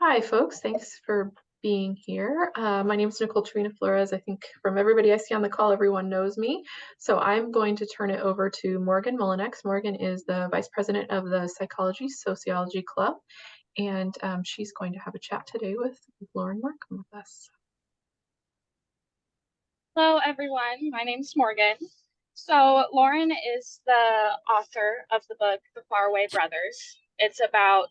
Hi, folks. Thanks for being here. My name is Nicole Trina Flores. I think from everybody I see on the call, everyone knows me. So I'm going to turn it over to Morgan Mullinex. Morgan is the Vice President of the Psychology Sociology Club, and she's going to have a chat today with Lauren Markham with us. Hello, everyone. My name's Morgan. So, Lauren is the author of the book, The Faraway Brothers. It's about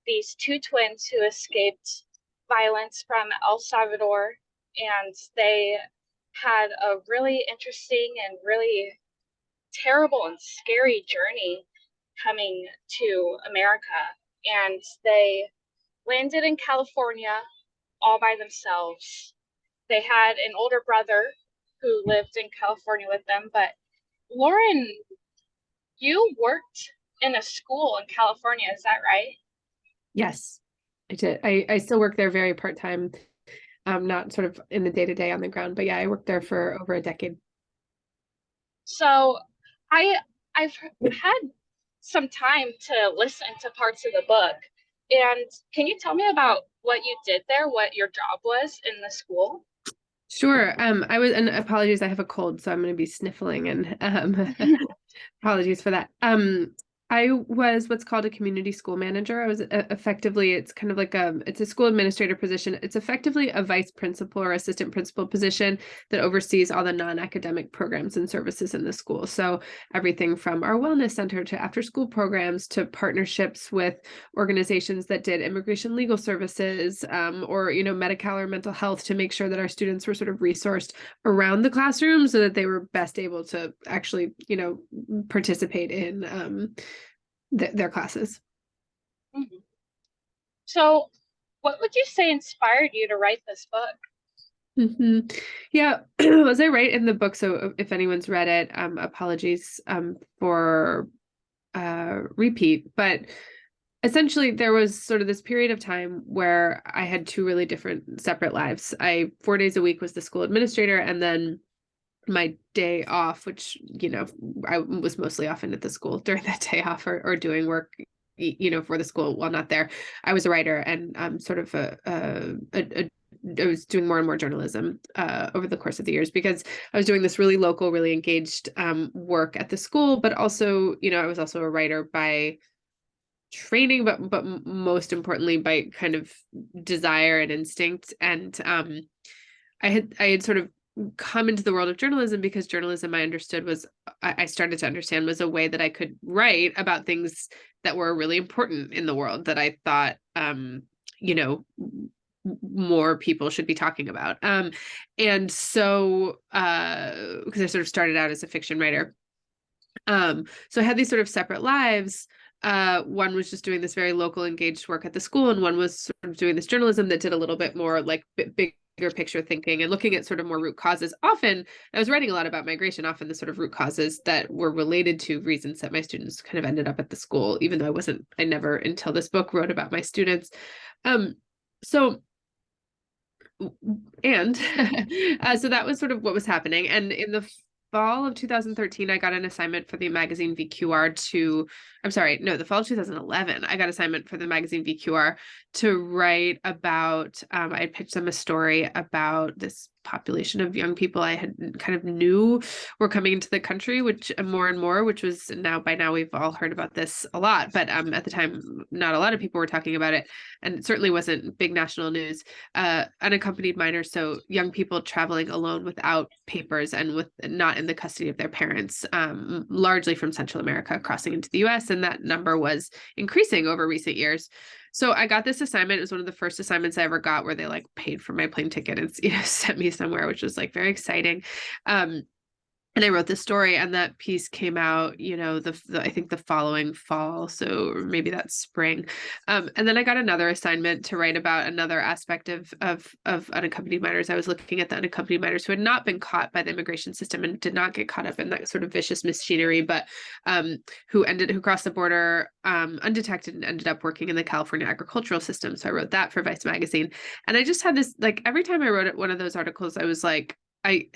these two twins who escaped violence from El Salvador, and they had a really interesting and really terrible and scary journey coming to America. And they landed in California all by themselves. They had an older brother who lived in California with them. But Lauren, you worked in a school in California, is that right? Yes, I did. I still work there very part-time, not sort of in the day-to-day on the ground, but yeah, I worked there for over a decade. So I've had some time to listen to parts of the book. And can you tell me about what you did there, what your job was in the school? Sure. I was, and apologies, I have a cold, so I'm going to be sniffling and apologies for that. I was what's called a community school manager. I was effectively, it's kind of like it's a school administrator position. It's effectively a vice principal or assistant principal position that oversees all the non-academic programs and services in the school. So everything from our wellness center to after school programs to partnerships with organizations that did immigration legal services, or, Medi-Cal or mental health to make sure that our students were sort of resourced around the classroom so that they were best able to actually, participate in, their classes. Mhm. So, what would you say inspired you to write this book? Yeah, was I right in the book? So if anyone's read it, apologies for repeat, but essentially there was sort of this period of time where I had two really different separate lives. 4 days a week was the school administrator, and then my day off, which, I was mostly often at the school during that day off or doing work, for the school while not there. I was a writer and sort of I was doing more and more journalism over the course of the years because I was doing this really local, really engaged work at the school, but also, I was also a writer by training, but most importantly by kind of desire and instinct. And I had sort of come into the world of journalism because journalism I started to understand was a way that I could write about things that were really important in the world that I thought, more people should be talking about. And so, because I sort of started out as a fiction writer. So I had these sort of separate lives. One was just doing this very local engaged work at the school, and one was sort of doing this journalism that did a little bit more like bigger picture thinking and looking at sort of more root causes. Often I was writing a lot about migration, often the sort of root causes that were related to reasons that my students kind of ended up at the school, even though I never until this book wrote about my students. So and so that was sort of what was happening. And in the fall of 2013, I got an assignment for the magazine VQR the fall of 2011, I got assignment for the magazine VQR to write about, I pitched them a story about this population of young people I had kind of knew were coming into the country, which more and more, which was by now we've all heard about this a lot, but at the time, not a lot of people were talking about it, and it certainly wasn't big national news. Unaccompanied minors, so young people traveling alone without papers and with not in the custody of their parents, largely from Central America, crossing into the US, and that number was increasing over recent years. So I got this assignment. It was one of the first assignments I ever got where they like paid for my plane ticket and sent me somewhere, which was like very exciting. And I wrote this story, and that piece came out, I think the following fall, so maybe that's spring. And then I got another assignment to write about another aspect of unaccompanied minors. I was looking at the unaccompanied minors who had not been caught by the immigration system and did not get caught up in that sort of vicious machinery, but who crossed the border undetected and ended up working in the California agricultural system. So I wrote that for Vice magazine, and I just had this, like, every time I wrote one of those articles, I was like,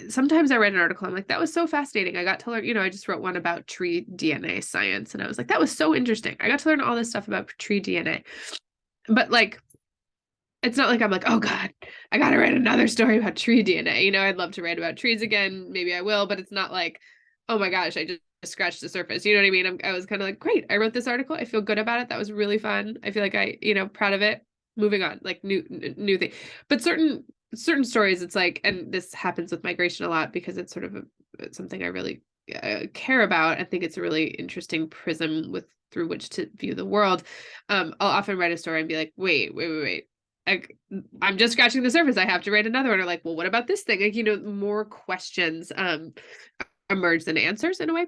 sometimes I read an article, I'm like, that was so fascinating. I got to learn, I just wrote one about tree DNA science, and I was like, that was so interesting. I got to learn all this stuff about tree DNA. But like, it's not like I'm like, oh God, I gotta write another story about tree DNA. You know, I'd love to write about trees again. Maybe I will, but it's not like, oh my gosh, I just scratched the surface. You know what I mean? I was kind of like, great, I wrote this article. I feel good about it. That was really fun. I feel like proud of it. Moving on, like new thing. But certain stories, it's like, and this happens with migration a lot because it's sort of something I really care about. I think it's a really interesting prism through which to view the world. I'll often write a story and be like, wait. I'm just scratching the surface. I have to write another one. Or like, well, what about this thing? Like, more questions emerge than answers in a way.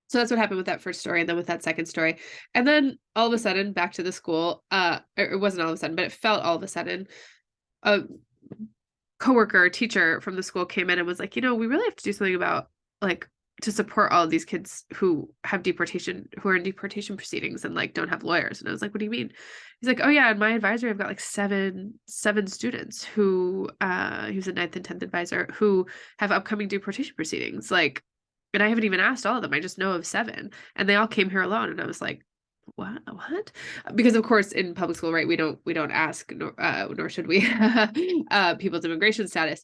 So that's what happened with that first story, and then with that second story. And then all of a sudden, back to the school, it wasn't all of a sudden, but it felt all of a sudden, a coworker, teacher from the school came in and was like, we really have to do something about, like, to support all of these kids who are in deportation proceedings and like don't have lawyers. And I was like, what do you mean? He's like, oh yeah, in my advisory, I've got like seven students who, he was a 9th and 10th advisor, who have upcoming deportation proceedings. Like, and I haven't even asked all of them. I just know of 7, and they all came here alone. And I was like, what? Because of course in public school, right, we don't ask, nor should we, people's immigration status.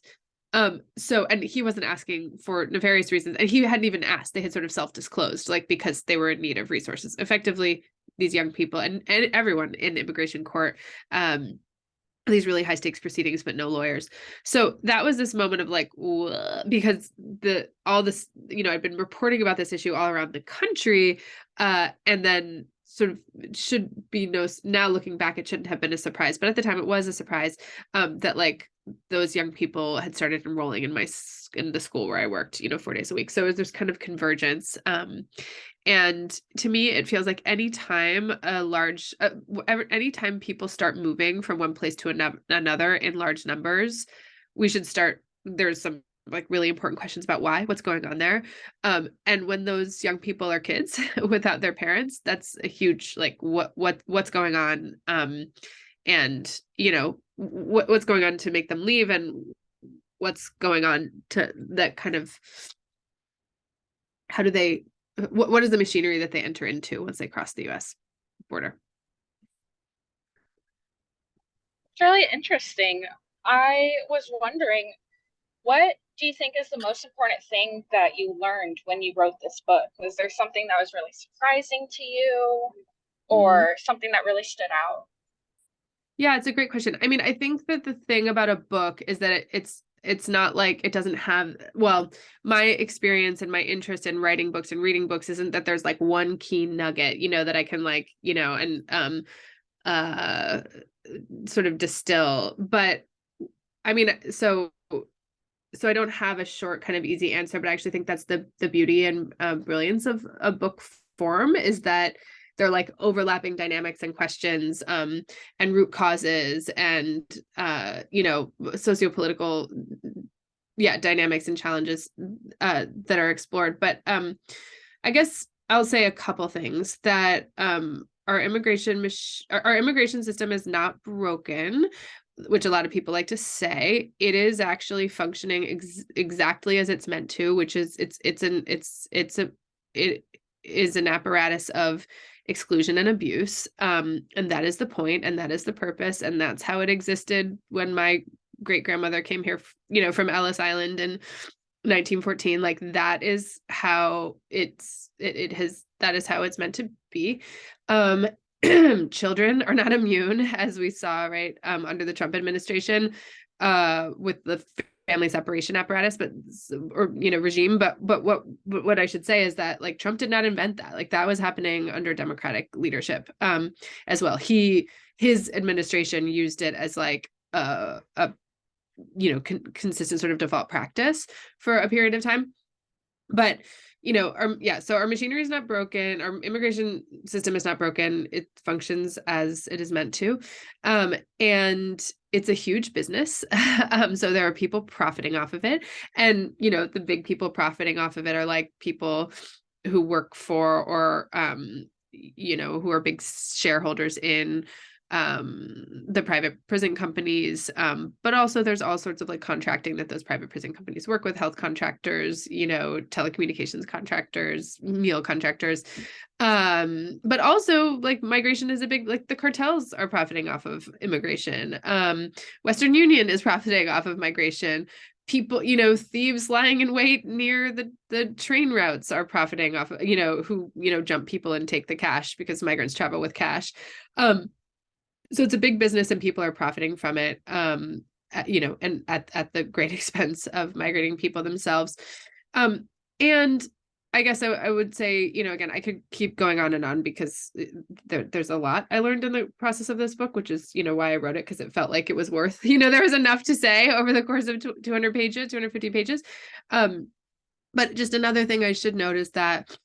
So, and he wasn't asking for nefarious reasons, and he hadn't even asked. They had sort of self-disclosed, like, because they were in need of resources. Effectively, these young people and everyone in immigration court, these really high stakes proceedings, but no lawyers. So that was this moment of like, because all this, I've been reporting about this issue all around the country, and then sort of should be now looking back, it shouldn't have been a surprise, but at the time it was a surprise, that like those young people had started enrolling in the school where I worked, 4 days a week. So there's kind of convergence. And to me, it feels like anytime anytime people start moving from one place to another in large numbers, there's some like really important questions about what's going on there. And when those young people are kids without their parents, that's a huge, like, what's going on. And what's going on to make them leave, and what's going on to that kind of, how do they, what is the machinery that they enter into once they cross the US border? It's really interesting. I was wondering, what do you think is the most important thing that you learned when you wrote this book? Was there something that was really surprising to you, or something that really stood out? Yeah, it's a great question. I mean, I think that the thing about a book is that it's not like it doesn't have, well, my experience and my interest in writing books and reading books isn't that there's like one key nugget, that I can like, and sort of distill. But I mean, so I don't have a short kind of easy answer, but I actually think that's the beauty and brilliance of a book form, is that they're like overlapping dynamics and questions, and root causes, and sociopolitical dynamics and challenges that are explored. But I guess I'll say a couple things. That our immigration system is not broken, which a lot of people like to say. It is actually functioning exactly as it's meant to, which is it is an apparatus of exclusion and abuse, and that is the point, and that is the purpose, and that's how it existed when my great grandmother came here, from Ellis Island in 1914. Like, that is how that is how it's meant to be. Children are not immune, as we saw, right, under the Trump administration, with the family separation apparatus, regime. But what I should say is that, like, Trump did not invent that. Like, that was happening under Democratic leadership, as well. His administration used it as like a consistent sort of default practice for a period of time. But so our machinery is not broken. Our immigration system is not broken. It functions as it is meant to. And it's a huge business. So there are people profiting off of it. And, the big people profiting off of it are like people who work for, or, who are big shareholders in the private prison companies. But also there's all sorts of like contracting that those private prison companies work with, health contractors, you know, telecommunications contractors, meal contractors. But also like migration is a big, like the cartels are profiting off of immigration. Western Union is profiting off of migration. People, you know, thieves lying in wait near the train routes are profiting off, you know, who, you know, jump people and take the cash because migrants travel with cash. So it's a big business and people are profiting from it, you know, and at the great expense of migrating people themselves. And I guess I would say, you know, again, I could keep going on and on because there's a lot I learned in the process of this book, which is, you know, why I wrote it, because it felt like it was worth, you know, there was enough to say over the course of 200 pages, 250 pages. But just another thing I should note is that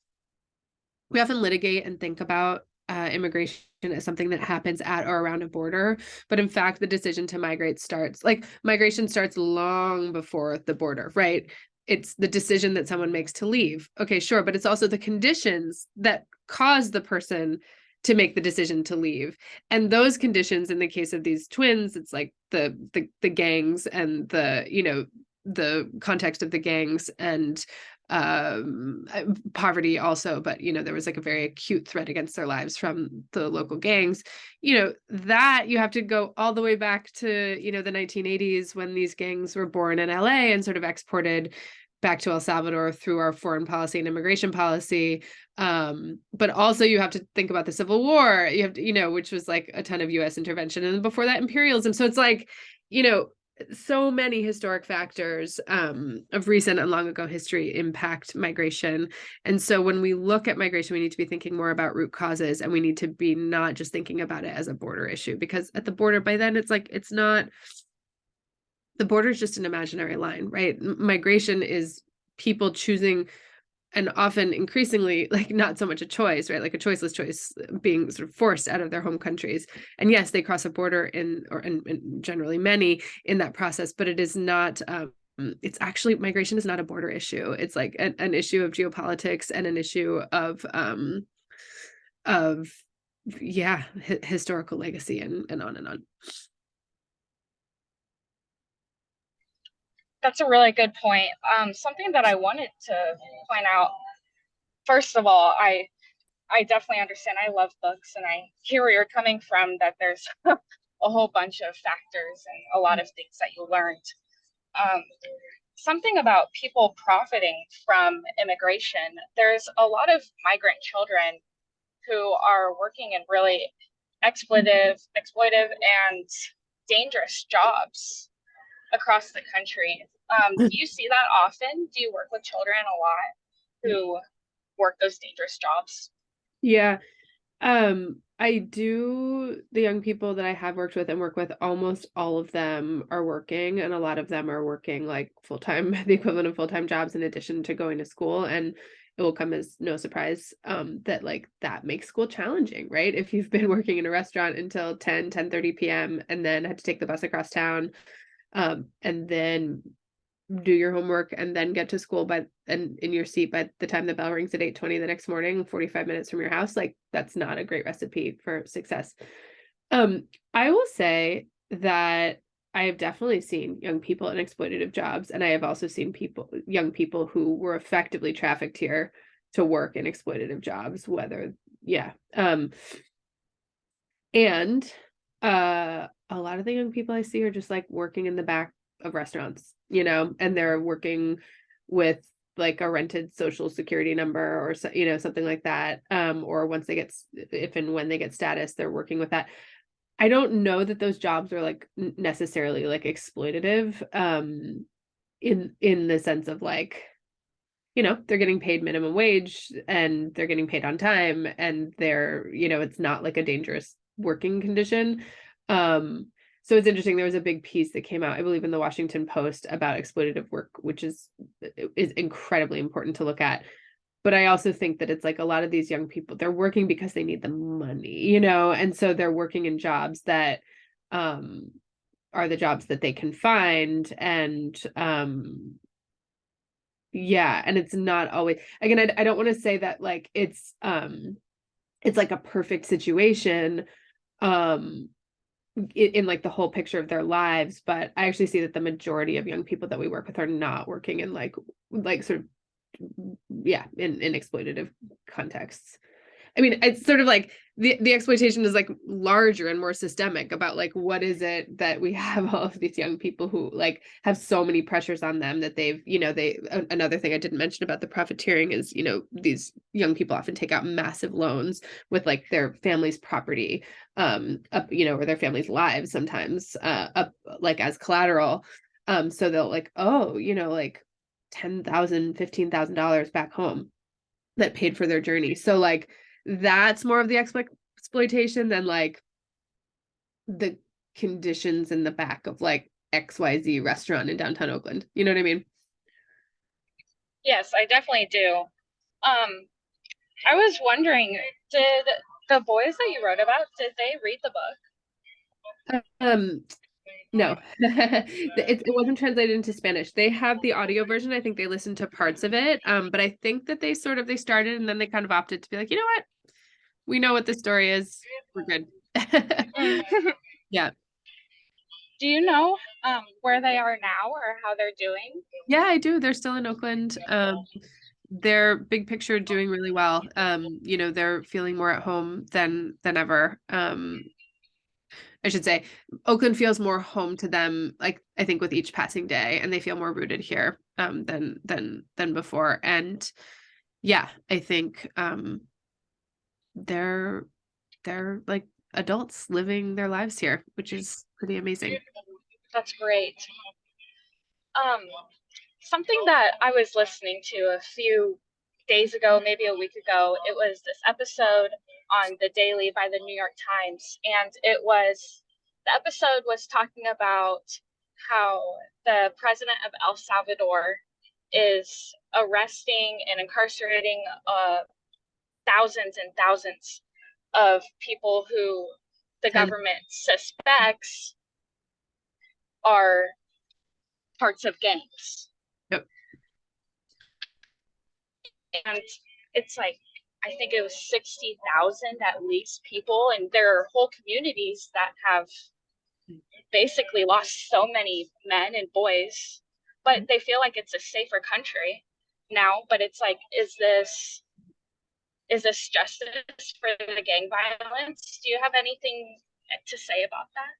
we often litigate and think about immigration as something that happens at or around a border. But in fact, the decision to migrate starts, like migration starts long before the border, right? It's the decision that someone makes to leave. Okay, sure. But it's also the conditions that cause the person to make the decision to leave. And those conditions, in the case of these twins, it's like the gangs and the, you know, the context of the gangs and poverty also, but you know, there was like a very acute threat against their lives from the local gangs. You know, that you have to go all the way back to, you know, the 1980s when these gangs were born in LA and sort of exported back to El Salvador through our foreign policy and immigration policy. But also you have to think about the Civil War, you have to, you know, which was like a ton of US intervention, and before that imperialism. So it's like, you know, so many historic factors of recent and long ago history impact migration. And so when we look at migration, we need to be thinking more about root causes, and we need to be not just thinking about it as a border issue, because at the border, by then it's like, it's not, the border is just an imaginary line, right? Migration is people choosing, and often increasingly like not so much a choice, right? Like a choiceless choice being sort of forced out of their home countries. And yes, they cross a border and generally many in that process, but it is not, it's actually, migration is not a border issue. It's like an issue of geopolitics and an issue of yeah, historical legacy and on and on. That's a really good point. Something that I wanted to point out, first of all, I definitely understand. I love books, and I hear where you're coming from, that there's a whole bunch of factors and a lot of things that you learned. Something about people profiting from immigration. There's a lot of migrant children who are working in really exploitive and dangerous jobs across the country. Do you see that often? Do you work with children a lot who work those dangerous jobs? Yeah. I do. The young people that I have worked with and work with, almost all of them are working, and a lot of them are working like full-time, the equivalent of full-time jobs in addition to going to school. And it will come as no surprise that like that makes school challenging, right? If you've been working in a restaurant until 10:30 p.m. and then had to take the bus across town, and then do your homework and then get to school and in your seat by the time the bell rings at 8:20 the next morning, 45 minutes from your house, like that's not a great recipe for success. I will say that I have definitely seen young people in exploitative jobs, and I have also seen young people who were effectively trafficked here to work in exploitative jobs, and a lot of the young people I see are just like working in the back of restaurants, you know, and they're working with like a rented social security number or so, you know, something like that. Or once they get, if and when they get status, they're working with that. I don't know that those jobs are like necessarily like exploitative, in the sense of like, you know, they're getting paid minimum wage and they're getting paid on time, and they're, you know, it's not like a dangerous working condition. So it's interesting. There was a big piece that came out, I believe, in the Washington Post about exploitative work, which is incredibly important to look at. But I also think that it's like a lot of these young people, they're working because they need the money, you know, and so they're working in jobs that are the jobs that they can find. And yeah, and it's not always, again, I don't want to say that like it's like a perfect situation. in like the whole picture of their lives. But I actually see that the majority of young people that we work with are not working in like sort of, yeah, in exploitative contexts. I mean, it's sort of like the exploitation is like larger and more systemic about like what is it that we have all of these young people who like have so many pressures on them that they've, another thing I didn't mention about the profiteering is, these young people often take out massive loans with like their family's property up, or their family's lives sometimes up like as collateral. So they'll like, oh, like $10,000, $15,000 back home that paid for their journey. So like that's more of the exploitation than like the conditions in the back of like XYZ restaurant in downtown Oakland. You know what I mean? Yes, I definitely do. I was wondering, did the boys that you wrote about, did they read the book? No, it wasn't translated into Spanish. They have the audio version. I think they listened to parts of it. But I think that they started and then they kind of opted to be like, you know what? We know what the story is. We're good. Yeah. Do you know where they are now or how they're doing? Yeah, I do. They're still in Oakland. They're big picture doing really well. They're feeling more at home than ever. I should say Oakland feels more home to them, like I think with each passing day, and they feel more rooted here than before. And yeah, I think they're like adults living their lives here, which is pretty amazing. That's great. Something that I was listening to a few days ago, maybe a week ago, it was this episode on The Daily by the New York Times. And the episode was talking about how the president of El Salvador is arresting and incarcerating thousands and thousands of people who the government suspects are parts of gangs. Yep. And it's like, I think it was 60,000 at least people, and there are whole communities that have basically lost so many men and boys, but they feel like it's a safer country now. But it's like, is this justice for the gang violence? Do you have anything to say about that?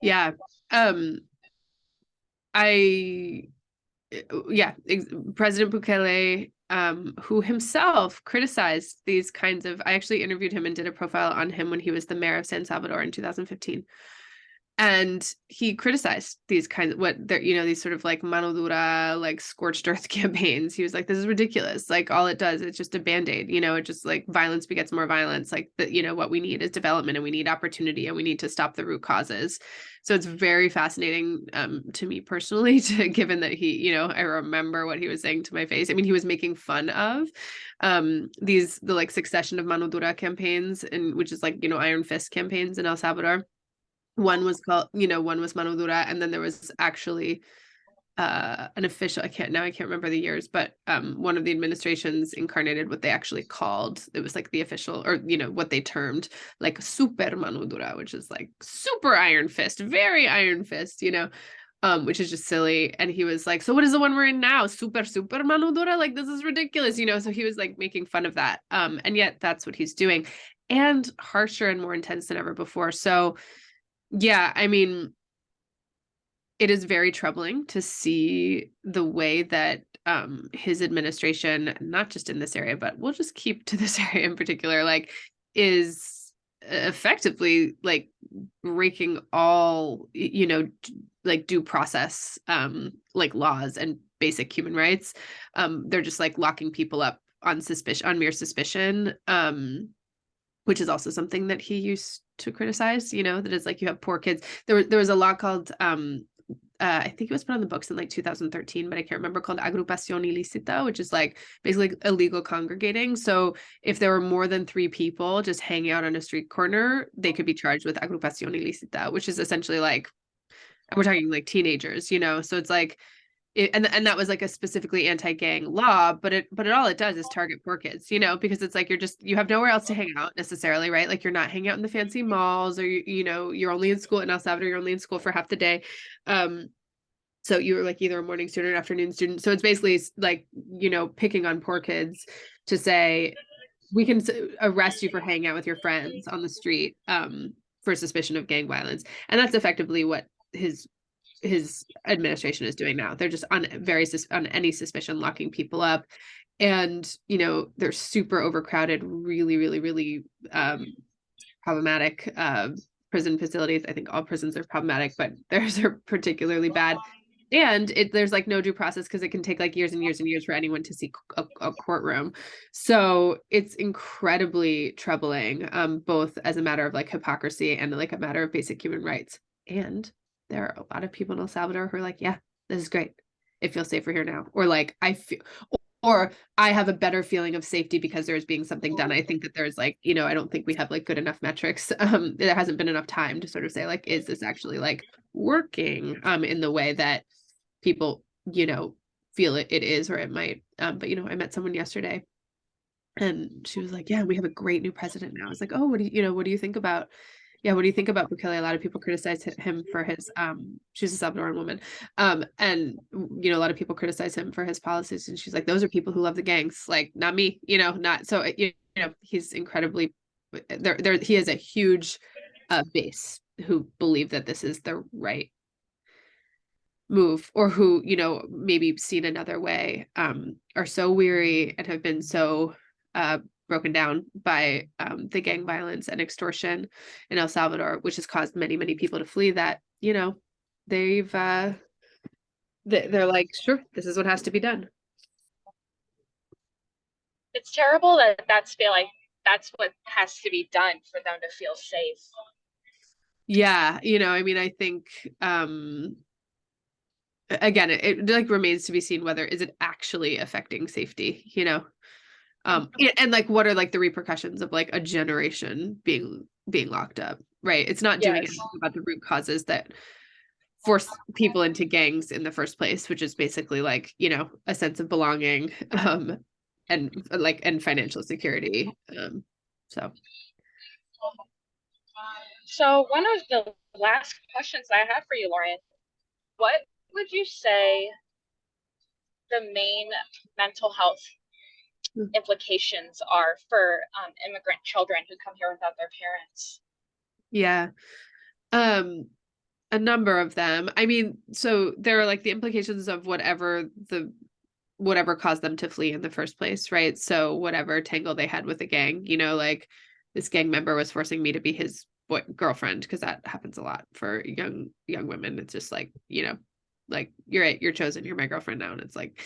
Yeah. President Bukele, who himself criticized these kinds of, I actually interviewed him and did a profile on him when he was the mayor of San Salvador in 2015. And he criticized these kinds of these sort of like mano dura, like scorched earth campaigns. He was like, this is ridiculous. Like all it does, it's just a band-aid, it just like violence begets more violence. Like what we need is development and we need opportunity and we need to stop the root causes. So it's very fascinating to me personally, given that he, I remember what he was saying to my face. I mean, he was making fun of the like succession of mano dura campaigns, and which is like, iron fist campaigns in El Salvador. One was called, one was mano dura, and then there was actually an official, I can't remember the years, but one of the administrations incarnated what they actually called, it was like the official, or what they termed like super mano dura, which is like super iron fist, very iron fist, which is just silly. And he was like, so what is the one we're in now? Super mano dura? Like, this is ridiculous, so he was like making fun of that. And yet that's what he's doing, and harsher and more intense than ever before. So yeah, I mean, it is very troubling to see the way that his administration, not just in this area, but we'll just keep to this area in particular, like is effectively like breaking all, like due process, like laws and basic human rights. They're just like locking people up on mere suspicion, which is also something that he used to criticize, that is like, you have poor kids. There was a law called, I think it was put on the books in like 2013, but I can't remember, called agrupación ilícita, which is like basically illegal congregating. So if there were more than 3 people just hanging out on a street corner, they could be charged with agrupación ilícita, which is essentially like, we're talking like teenagers, so it's like, and that was like a specifically anti-gang law, but it all it does is target poor kids, you know, because it's like you have nowhere else to hang out necessarily, right? Like you're not hanging out in the fancy malls, or you know, you're only in school in El Salvador, you're only in school for half the day. So you were like either a morning student or afternoon student. So it's basically like, you know, picking on poor kids to say, we can arrest you for hanging out with your friends on the street for suspicion of gang violence. And that's effectively what his administration is doing now. They're just on any suspicion locking people up. And, you know, they're super overcrowded, really, really, really problematic prison facilities. I think all prisons are problematic, but theirs are particularly bad. And there's like no due process because it can take like years and years and years for anyone to see a courtroom. So it's incredibly troubling, both as a matter of like hypocrisy and like a matter of basic human rights. And there are a lot of people in El Salvador who are like, yeah, this is great. It feels safer here now. Or like, or I have a better feeling of safety because there's being something done. I think that there's like, you know, I don't think we have like good enough metrics. There hasn't been enough time to sort of say like, is this actually like working in the way that people, you know, feel it is, or it might. But, you know, I met someone yesterday and she was like, yeah, we have a great new president now. I was like, oh, what do you think about, what do you think about Bukele? A lot of people criticize him for his, she's a Salvadoran woman. And, you know, a lot of people criticize him for his policies. And she's like, those are people who love the gangs, like not me, you know, not, so, you know, he's incredibly, he has a huge base who believe that this is the right move, or who, you know, maybe seen another way, are so weary and have been so broken down by the gang violence and extortion in El Salvador, which has caused many, many people to flee, that, you know, they've they're like, sure, this is what has to be done. It's terrible that that's what has to be done for them to feel safe. Yeah, you know, I mean, I think again, it like remains to be seen whether is it actually affecting safety, you know. And like, what are like the repercussions of like a generation being locked up, right? It's not doing anything about the root causes that force people into gangs in the first place, which is basically like, you know, a sense of belonging, and like, and financial security. So one of the last questions I have for you, Lauren, what would you say the main mental health implications are for immigrant children who come here without their parents? Yeah. A number of them. I mean, so there are like the implications of whatever caused them to flee in the first place, right? So whatever tangle they had with the gang, you know, like this gang member was forcing me to be his girlfriend, because that happens a lot for young women. It's just like, you know, like you're chosen, you're my girlfriend now. And it's like,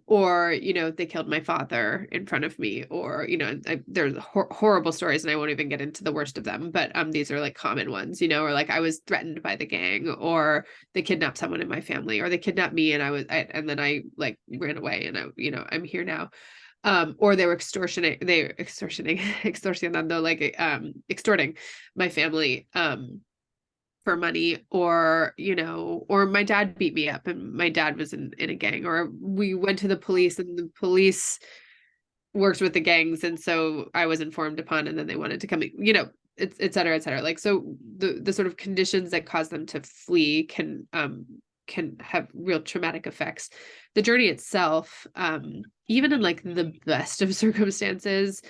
or, you know, they killed my father in front of me, or, you know, there's horrible stories, and I won't even get into the worst of them, but these are like common ones, you know, or like I was threatened by the gang, or they kidnapped someone in my family, or they kidnapped me and and then I like ran away, and I, you know, I'm here now. Or they were extorting my family for money, or, you know, or my dad beat me up and my dad was in a gang, or we went to the police and the police works with the gangs, and so I was informed upon, and then they wanted to come, you know, et cetera, et cetera. Like, so the sort of conditions that cause them to flee can have real traumatic effects. The journey itself, even in like the best of circumstances,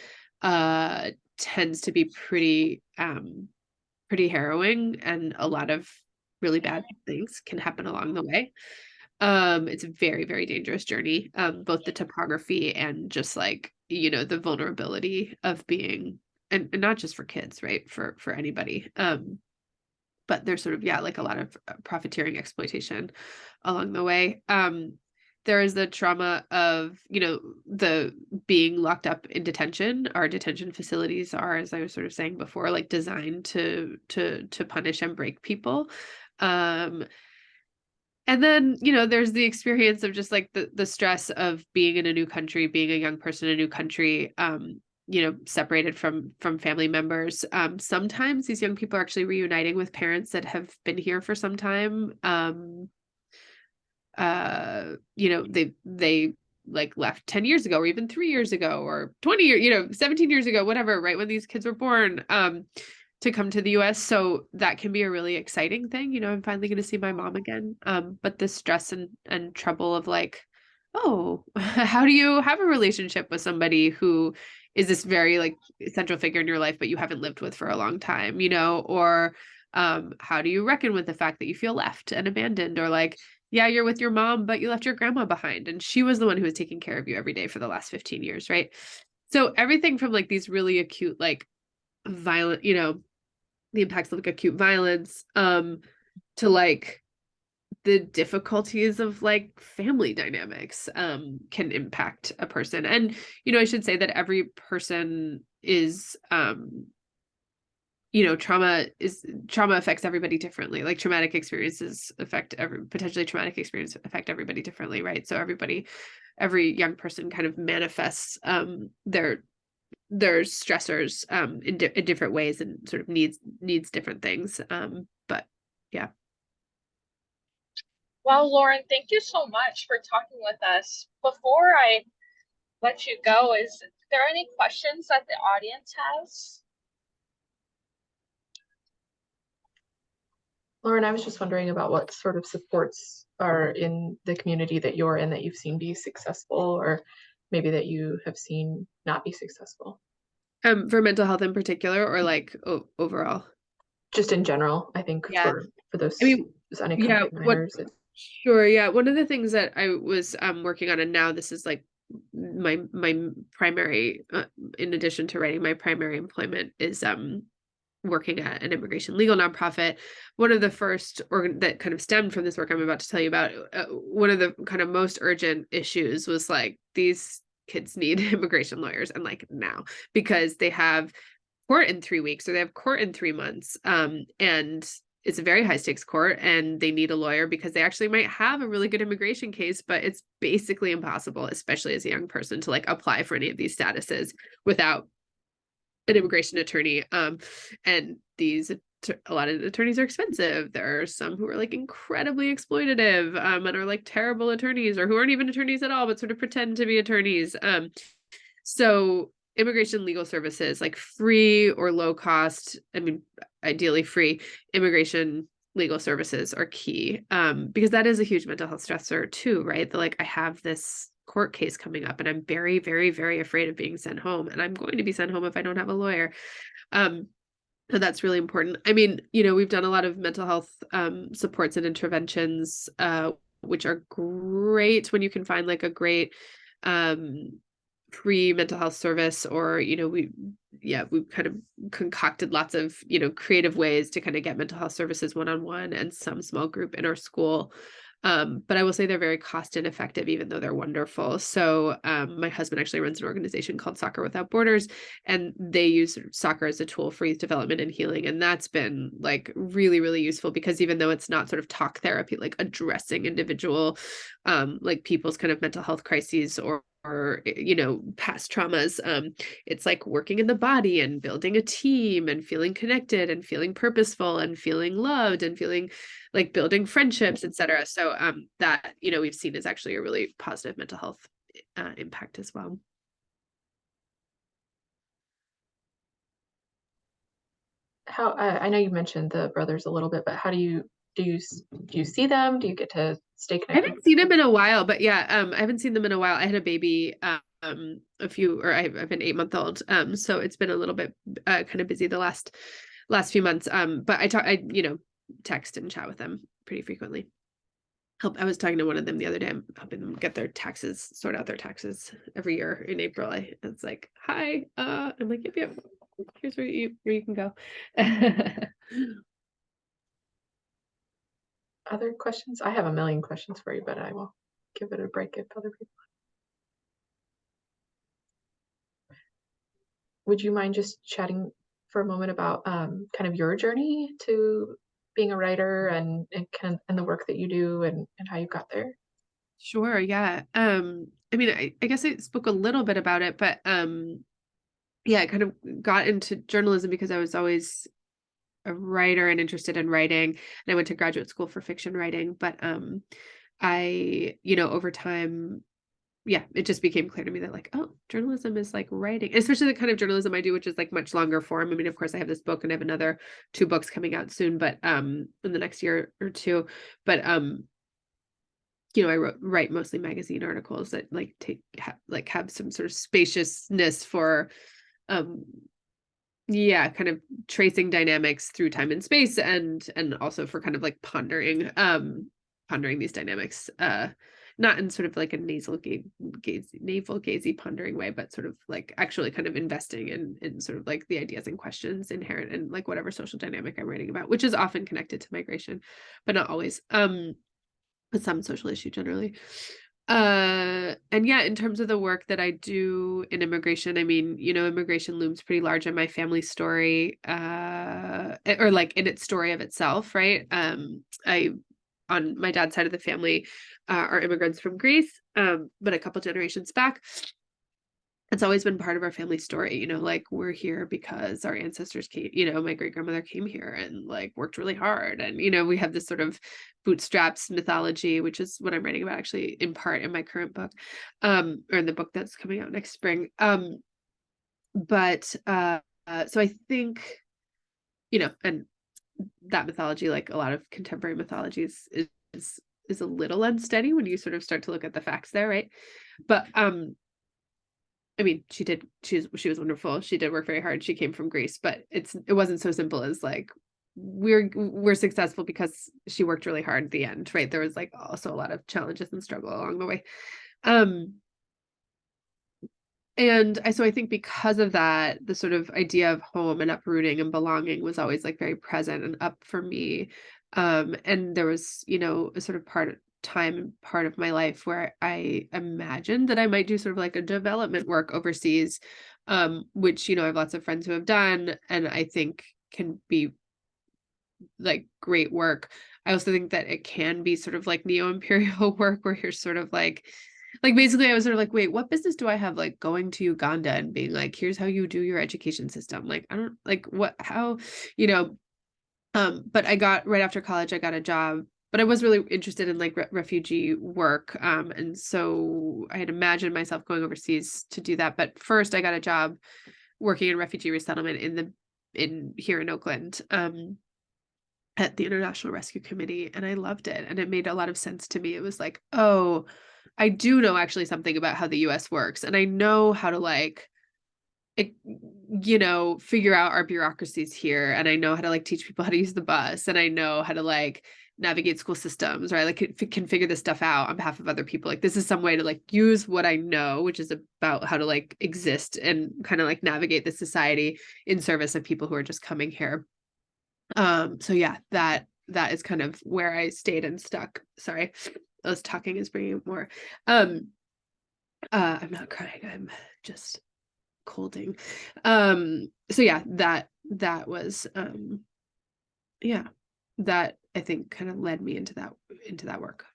tends to be pretty harrowing, and a lot of really bad things can happen along the way. It's a very, very dangerous journey, both the topography and just like, you know, the vulnerability of being, and not just for kids, right? For anybody. But there's sort of, like a lot of profiteering exploitation along the way. There is the trauma of, you know, the being locked up in detention. Our detention facilities are, as I was sort of saying before, like designed to punish and break people. And then, you know, there's the experience of just like the stress of being in a new country, being a young person in a new country, you know, separated from family members. Sometimes these young people are actually reuniting with parents that have been here for some time. they like left 10 years ago or even 3 years ago or 20 years, 17 years ago, whatever, right when these kids were born, to come to the US. So that can be a really exciting thing. I'm finally going to see my mom again. But the stress and trouble of like, oh, how do you have a relationship with somebody who is this very like central figure in your life, but you haven't lived with for a long time, or how do you reckon with the fact that you feel left and abandoned, or like, yeah, you're with your mom, but you left your grandma behind and she was the one who was taking care of you every day for the last 15 years, right? So everything from like these really acute, like violent, the impacts of like acute violence, to like the difficulties of like family dynamics, can impact a person. And, I should say that every person is, trauma affects everybody differently. Like traumatic experiences potentially traumatic experience affect everybody differently, right? So every young person kind of manifests their stressors in different ways and sort of needs different things. But yeah. Well, Lauren, thank you so much for talking with us. Before I let you go, is there any questions that the audience has? Lauren, I was just wondering about what sort of supports are in the community that you're in that you've seen be successful, or maybe that you have seen not be successful. For mental health in particular, or like overall? Just in general, I think Yeah. for those, I mean, those yeah, unaccompanied minors. sure. Yeah. One of the things that I was working on, and now this is like my primary, in addition to writing, my primary employment is working at an immigration legal nonprofit. One of the first that kind of stemmed from this work I'm about to tell you about, one of the kind of most urgent issues was like these kids need immigration lawyers, and like now, because they have court in 3 weeks or they have court in 3 months, and it's a very high stakes court, and they need a lawyer because they actually might have a really good immigration case, but it's basically impossible, especially as a young person, to like apply for any of these statuses without an immigration attorney. And a lot of attorneys are expensive. There are some who are like incredibly exploitative, and are like terrible attorneys, or who aren't even attorneys at all, but sort of pretend to be attorneys. So immigration legal services, like free or low cost, I mean, ideally free immigration legal services are key, because that is a huge mental health stressor too, right? Like, I have this court case coming up and I'm very, very, very afraid of being sent home, and I'm going to be sent home if I don't have a lawyer. So that's really important. I mean, we've done a lot of mental health supports and interventions, which are great when you can find like a great free mental health service, or we've kind of concocted lots of creative ways to kind of get mental health services one-on-one and some small group in our school. But I will say they're very cost ineffective, even though they're wonderful. So my husband actually runs an organization called Soccer Without Borders, and they use soccer as a tool for youth development and healing. And that's been like really, really useful, because even though it's not sort of talk therapy, like addressing individual, like people's kind of mental health crises or past traumas, it's like working in the body and building a team and feeling connected and feeling purposeful and feeling loved and feeling like building friendships, etc. So that we've seen is actually a really positive mental health impact as well. How I know you mentioned the brothers a little bit, but how do you see them? Do you get to stay I connected? haven't seen them in a while, but yeah, I haven't seen them in a while. I had a baby I've been 8-month-old, so it's been a little bit kind of busy the last few months, but I text and chat with them pretty frequently. I was talking to one of them the other day. I'm helping them sort out their taxes every year in April. It's like, hi, I'm like, yep, here's where you can go. Other questions? I have a million questions for you, but I will give it a break if other people. Would you mind just chatting for a moment about kind of your journey to being a writer and the work that you do and how you got there? Sure, yeah. I mean, I guess I spoke a little bit about it, but yeah, I kind of got into journalism because I was always a writer and interested in writing, and I went to graduate school for fiction writing, but over time, yeah, it just became clear to me that like, oh, journalism is like writing, especially the kind of journalism I do, which is like much longer form. I mean, of course, I have this book and I have another 2 books coming out soon, but in the next year or two. But I write mostly magazine articles that like have some sort of spaciousness for kind of tracing dynamics through time and space, and also for kind of like pondering these dynamics, not in sort of like a navel-gazy pondering way, but sort of like actually kind of investing in sort of like the ideas and questions inherent in like whatever social dynamic I'm writing about, which is often connected to migration, but not always. But some social issue generally. And yeah, in terms of the work that I do in immigration, I mean, immigration looms pretty large in my family story, or like in its story of itself, right? On my dad's side of the family, are immigrants from Greece, but a couple generations back. It's always been part of our family story, like we're here because our ancestors came, my great grandmother came here and like worked really hard. And, we have this sort of bootstraps mythology, which is what I'm writing about actually in part in my current book, or in the book that's coming out next spring. But so I think, and that mythology, like a lot of contemporary mythologies, is a little unsteady when you sort of start to look at the facts there, right? But I mean, she was wonderful. She did work very hard. She came from Greece, but it wasn't so simple as like we're successful because she worked really hard at the end, right? There was like also a lot of challenges and struggle along the way. So I think because of that, the sort of idea of home and uprooting and belonging was always like very present and up for me. And there was, a sort of part of my life where I imagined that I might do sort of like a development work overseas, which, I have lots of friends who have done, and I think can be like great work. I also think that it can be sort of like neo-imperial work where you're sort of like basically I was sort of like, wait, what business do I have like going to Uganda and being like, here's how you do your education system? Like, I don't like how, but I got right after college, I got a job, but I was really interested in like refugee work. And so I had imagined myself going overseas to do that. But first I got a job working in refugee resettlement here in Oakland, at the International Rescue Committee, and I loved it. And it made a lot of sense to me. It was like, oh, I do know actually something about how the US works. And I know how to like, figure out our bureaucracies here. And I know how to like teach people how to use the bus. And I know how to like navigate school systems, right? Like can figure this stuff out on behalf of other people. Like this is some way to like use what I know, which is about how to like exist and kind of like navigate the society in service of people who are just coming here. So yeah, that is kind of where I stayed and stuck. Sorry, us talking is bringing more. I'm not crying, I'm just colding. So yeah, that was yeah, that I think kind of led me into that work.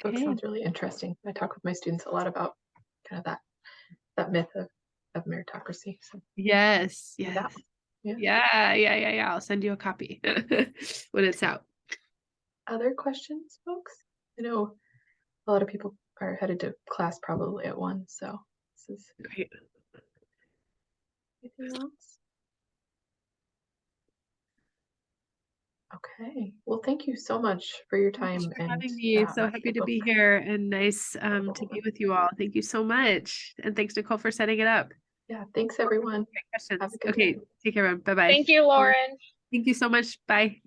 Book sounds really interesting. I talk with my students a lot about kind of that myth of meritocracy. So yes. yeah. Yeah. I'll send you a copy when it's out. Other questions, folks? I know a lot of people are headed to class probably at 1, so this is great. Anything else? Okay. Well, thank you so much for your time. Thanks for and having me. So happy to be here and nice to be with you all. Thank you so much. And thanks, Nicole, for setting it up. Yeah, thanks everyone. Great questions. Have a good Okay, day. take care, everyone. Bye-bye. Thank you, Lauren. Thank you so much. Bye.